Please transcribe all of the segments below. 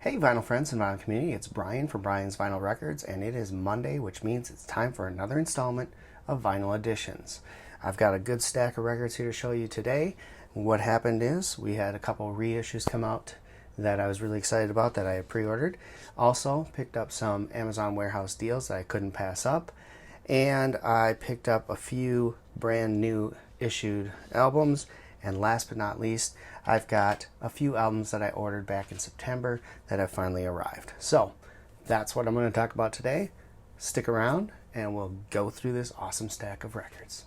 Hey vinyl friends and vinyl community, it's Brian from Brian's Vinyl Records, and it is Monday, which means it's time for another installment of Vinyl Editions. I've got a good stack of records here to show you today. What happened is we had a couple reissues come out that I was really excited about that I had pre-ordered. Also picked up some Amazon warehouse deals that I couldn't pass up, and I picked up a few brand new issued albums. And last but not least, I've got a few albums that I ordered back in September that have finally arrived. So that's what I'm going to talk about today. Stick around and we'll go through this awesome stack of records.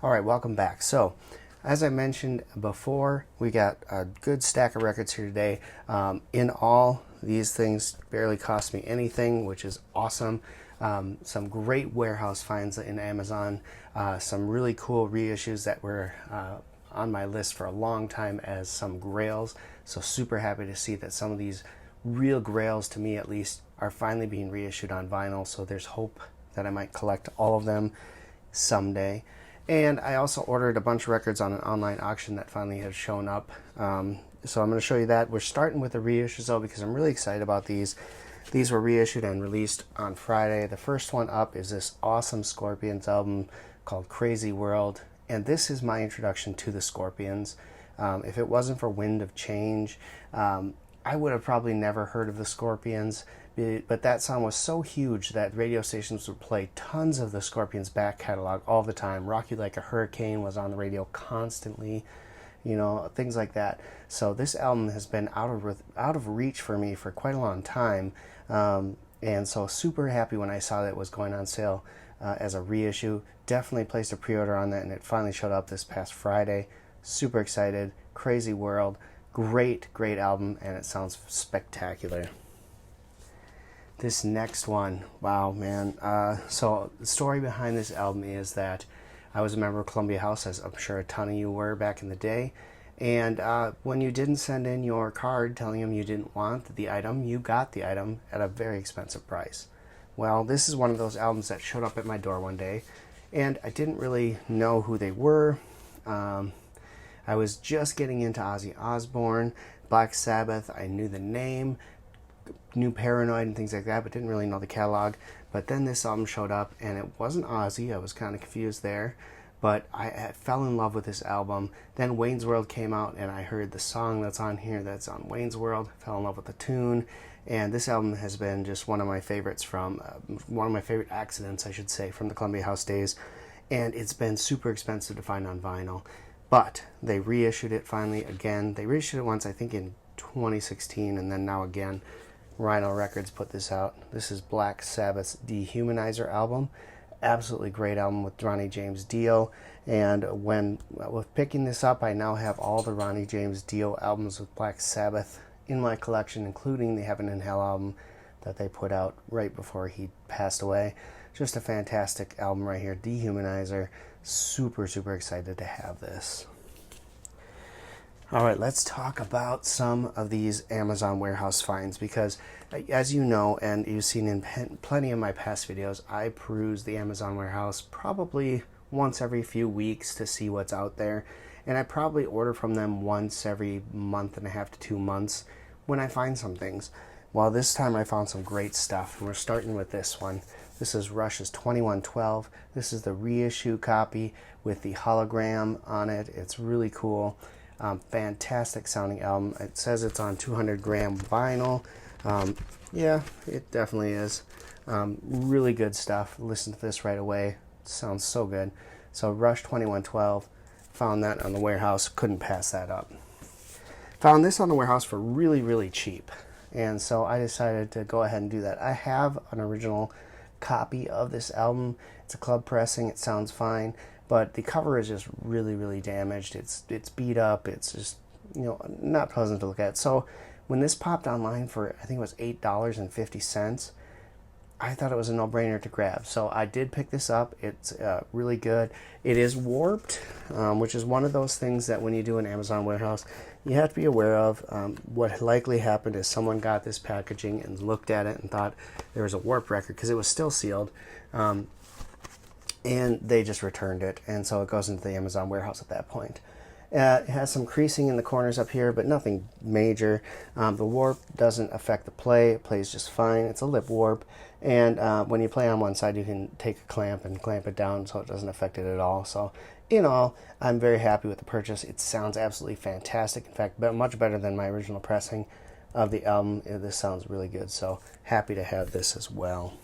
Alright, welcome back. So, as I mentioned before, we got a good stack of records here today. In all, these things barely cost me anything, which is awesome. Some great warehouse finds in Amazon. Some really cool reissues that were on my list for a long time as some grails. So super happy to see that some of these real grails, to me at least, are finally being reissued on vinyl. So there's hope that I might collect all of them someday. And I also ordered a bunch of records on an online auction that finally has shown up. So I'm going to show you that. We're starting with the reissues though, because I'm really excited about these. These were reissued and released on Friday. The first one up is this awesome Scorpions album called Crazy World. And this is my introduction to the Scorpions. If it wasn't for Wind of Change, I would have probably never heard of the Scorpions. But that song was so huge that radio stations would play tons of the Scorpions back catalog all the time. Rock You Like a Hurricane was on the radio constantly, you know, things like that. So this album has been out of reach for me for quite a long time, and so super happy when I saw that it was going on sale as a reissue. Definitely placed a pre-order on that, and it finally showed up this past Friday. Super excited. Crazy World, great album, and it sounds spectacular. This next one, wow, man. So the story behind this album is that I was a member of Columbia House, as I'm sure a ton of you were back in the day. And when you didn't send in your card telling them you didn't want the item, you got the item at a very expensive price. Well, this is one of those albums that showed up at my door one day, and I didn't really know who they were. I was just getting into Ozzy Osbourne, Black Sabbath. I knew the name, knew Paranoid and things like that, but didn't really know the catalog. But then this album showed up, and it wasn't Ozzy. I was kind of confused there, but I fell in love with this album. Then Wayne's World came out, and I heard the song that's on here that's on Wayne's World, fell in love with the tune, and this album has been just one of my favorites from, one of my favorite accidents, I should say, from the Columbia House days, and it's been super expensive to find on vinyl. But they reissued it finally again. They reissued it once, I think in 2016, and then now again. Rhino Records put this out. This is Black Sabbath's Dehumanizer album. Absolutely great album with Ronnie James Dio. And with picking this up, I now have all the Ronnie James Dio albums with Black Sabbath in my collection, including the Heaven and Hell album that they put out right before he passed away. Just a fantastic album right here, Dehumanizer. Super excited to have this. Alright, let's talk about some of these Amazon warehouse finds, because as you know, and you've seen in plenty of my past videos, I peruse the Amazon warehouse probably once every few weeks to see what's out there, and I probably order from them once every month and a half to 2 months when I find some things. Well, this time I found some great stuff, and we're starting with this one. This is Rush's 2112. This is the reissue copy with the hologram on it. It's really cool. Fantastic sounding album. It says it's on 200 gram vinyl. Yeah, it definitely is. Really good stuff. Listen to this right away. It sounds so good. So Rush 2112, found that on the warehouse. Couldn't pass that up. Found this on the warehouse for really cheap. And so I decided to go ahead and do that. I have an original copy of this album. It's a club pressing. It sounds fine. But the cover is just really damaged. It's beat up. It's just, you know, not pleasant to look at. So when this popped online for, I think it was $8.50, I thought it was a no-brainer to grab. So I did pick this up. It's really good. It is warped, which is one of those things that when you do an Amazon warehouse, you have to be aware of. What likely happened is someone got this packaging and looked at it and thought there was a warp record because it was still sealed. And they just returned it. And so it goes into the Amazon warehouse at that point. It has some creasing in the corners up here, but nothing major. The warp doesn't affect the play. It plays just fine. It's a lip warp. And when you play on one side, you can take a clamp and clamp it down so it doesn't affect it at all. So in all, I'm very happy with the purchase. It sounds absolutely fantastic. In fact, much better than my original pressing of the album. This sounds really good. So happy to have this as well.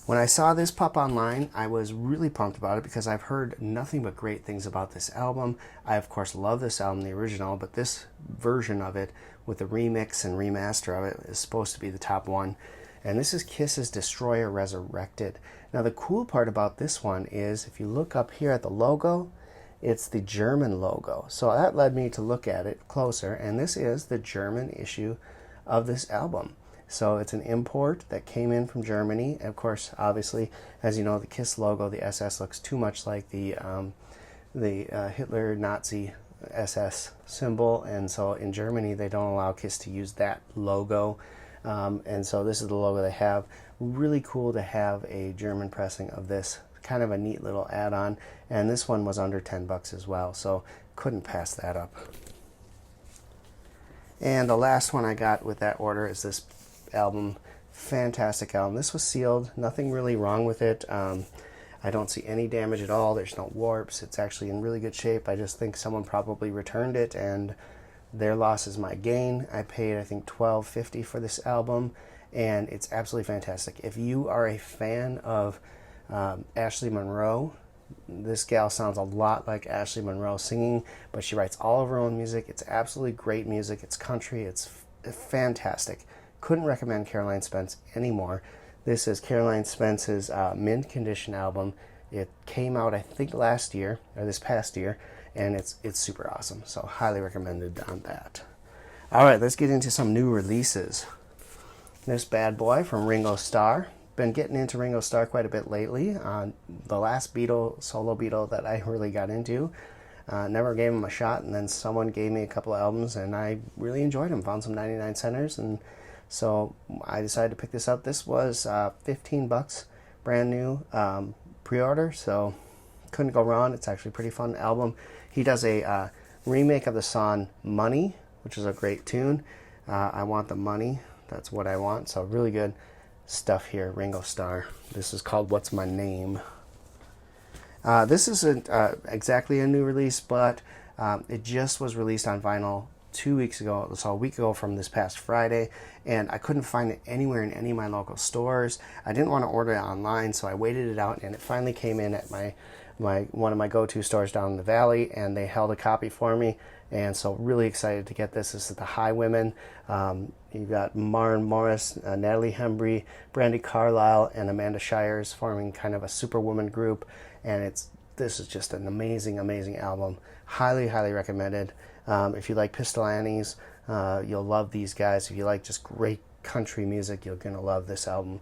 When I saw this pop online, I was really pumped about it because I've heard nothing but great things about this album. I, of course, love this album, the original, but this version of it with the remix and remaster of it is supposed to be the top one. And this is Kiss's Destroyer Resurrected. Now, the cool part about this one is if you look up here at the logo, it's the German logo. So that led me to look at it closer, and this is the German issue of this album. So it's an import that came in from Germany. Of course, obviously, as you know, the KISS logo, the SS, looks too much like the Hitler Nazi SS symbol, and so in Germany they don't allow KISS to use that logo. And so this is the logo they have. Really cool to have a German pressing of this. Kind of a neat little add-on, and this one was under $10 as well, so couldn't pass that up. And the last one I got with that order is this album. Fantastic album. This was sealed. Nothing really wrong with it. I don't see any damage at all. There's no warps. It's actually in really good shape. I just think someone probably returned it, and their loss is my gain. I paid, I think, $12.50 for this album, and it's absolutely fantastic. If you are a fan of Ashley Monroe, this gal sounds a lot like Ashley Monroe singing, but she writes all of her own music. It's absolutely great music. It's country. It's fantastic. Couldn't recommend Caroline Spence anymore. This is Caroline Spence's mint condition album. It came out, I think, last year, or this past year, and it's super awesome. So highly recommended on that. All right, let's get into some new releases. This bad boy from Ringo Starr. Been getting into Ringo Starr quite a bit lately. The last Beatle, solo Beatle that I really got into. Never gave him a shot, and then someone gave me a couple of albums, and I really enjoyed them. Found some 99 centers, and so I decided to pick this up. This was $15, brand new pre-order, so couldn't go wrong. It's actually a pretty fun album. He does a remake of the song Money, which is a great tune. I Want the Money. That's what I want. So really good stuff here, Ringo Starr. This is called What's My Name. This isn't exactly a new release, but it just was released on vinyl 2 weeks ago, so a week ago from this past Friday, and I couldn't find it anywhere in any of my local stores. I didn't want to order it online, so I waited it out, and it finally came in at one of my go-to stores down in the valley, and they held a copy for me, and so really excited to get this. This is the Highwomen. You've got Maren Morris, Natalie Hembry, Brandi Carlile, and Amanda Shires forming kind of a superwoman group, and this is just an amazing, amazing album. Highly, highly recommended. If you like Pistol Annies, you'll love these guys. If you like just great country music, you're going to love this album.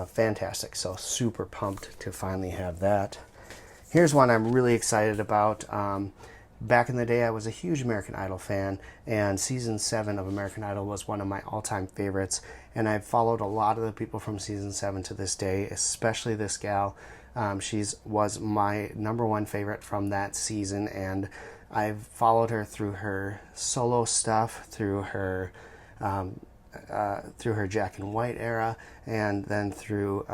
Fantastic. So super pumped to finally have that. Here's one I'm really excited about. Back in the day, I was a huge American Idol fan, and Season 7 of American Idol was one of my all-time favorites, and I've followed a lot of the people from Season 7 to this day, especially this gal. She was my number one favorite from that season, and I've followed her through her solo stuff, through her Jack and White era, and then through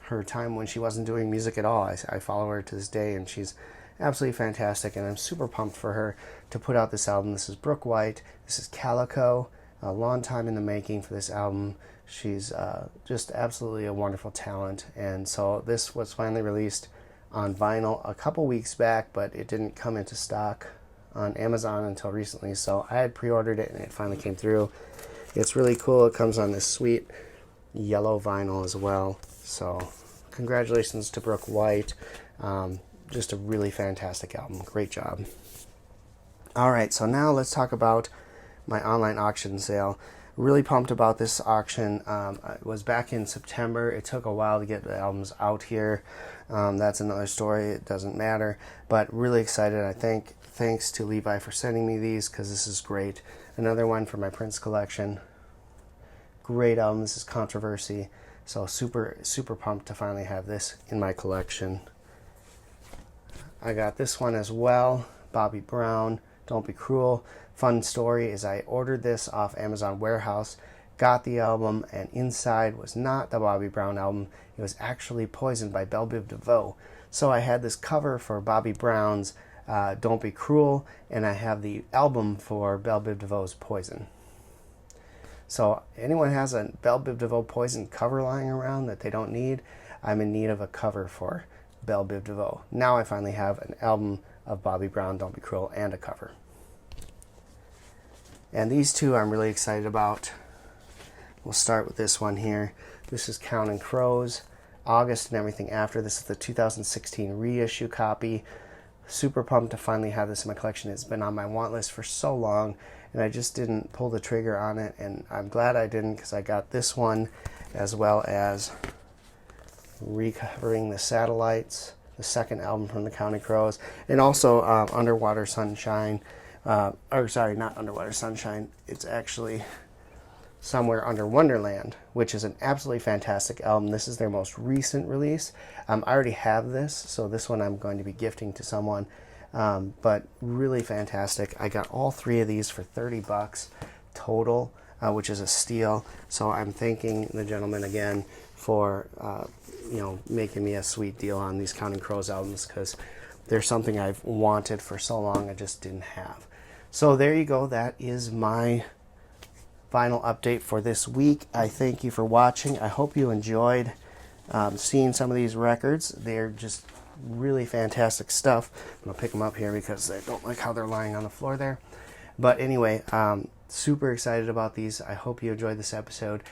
her time when she wasn't doing music at all. I follow her to this day, and she's absolutely fantastic, and I'm super pumped for her to put out this album. This is Brooke White. This is Calico. A long time in the making for this album. She's just absolutely a wonderful talent, and so this was finally released on vinyl a couple weeks back, but it didn't come into stock on Amazon until recently, so I had pre-ordered it and it finally came through. It's really cool. It comes on this sweet yellow vinyl as well, so congratulations to Brooke White. Just a really fantastic album. Great job. Alright, so now let's talk about my online auction sale. Really pumped about this auction. It was back in September. It took a while to get the albums out here. That's another story. It doesn't matter. But really excited. Thanks to Levi for sending me these, because this is great. Another one for my Prince collection. Great album. This is Controversy. So super pumped to finally have this in my collection. I got this one as well. Bobby Brown, Don't Be Cruel. Fun story is I ordered this off Amazon Warehouse, got the album, and inside was not the Bobby Brown album. It was actually Poison by Belle Biv DeVoe. So I had this cover for Bobby Brown's Don't Be Cruel, and I have the album for Belle Biv DeVoe's Poison. So anyone has a Belle Biv DeVoe Poison cover lying around that they don't need, I'm in need of a cover for Belle Biv DeVoe. Now I finally have an album of Bobby Brown, Don't Be Cruel, and a cover. And these two I'm really excited about. We'll start with this one here. This is Counting Crows, August and Everything After. This is the 2016 reissue copy. Super pumped to finally have this in my collection. It's been on my want list for so long, and I just didn't pull the trigger on it, and I'm glad I didn't, because I got this one as well as Recovering the Satellites, the second album from the Counting Crows, and also Underwater Sunshine. Or sorry, not Underwater Sunshine. It's actually Somewhere Under Wonderland, which is an absolutely fantastic album. This is their most recent release. I already have this, so this one I'm going to be gifting to someone. But really fantastic. I got all three of these for $30 total, which is a steal. So I'm thanking the gentleman again for making me a sweet deal on these Counting Crows albums, because they're something I've wanted for so long I just didn't have. So there you go. That is my final update for this week. I thank you for watching. I hope you enjoyed seeing some of these records. They're just really fantastic stuff. I'm going to pick them up here because I don't like how they're lying on the floor there. But anyway, super excited about these. I hope you enjoyed this episode.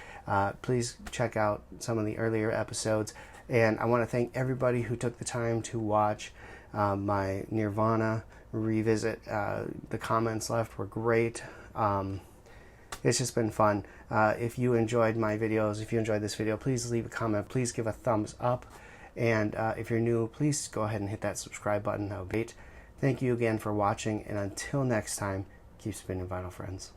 Please check out some of the earlier episodes. And I want to thank everybody who took the time to watch my Nirvana revisit. The comments left were great. It's just been fun. If you enjoyed my videos, if you enjoyed this video, please leave a comment. Please give a thumbs up. And if you're new, please go ahead and hit that subscribe button. That would be great. Thank you again for watching. And until next time, keep spinning vinyl, friends.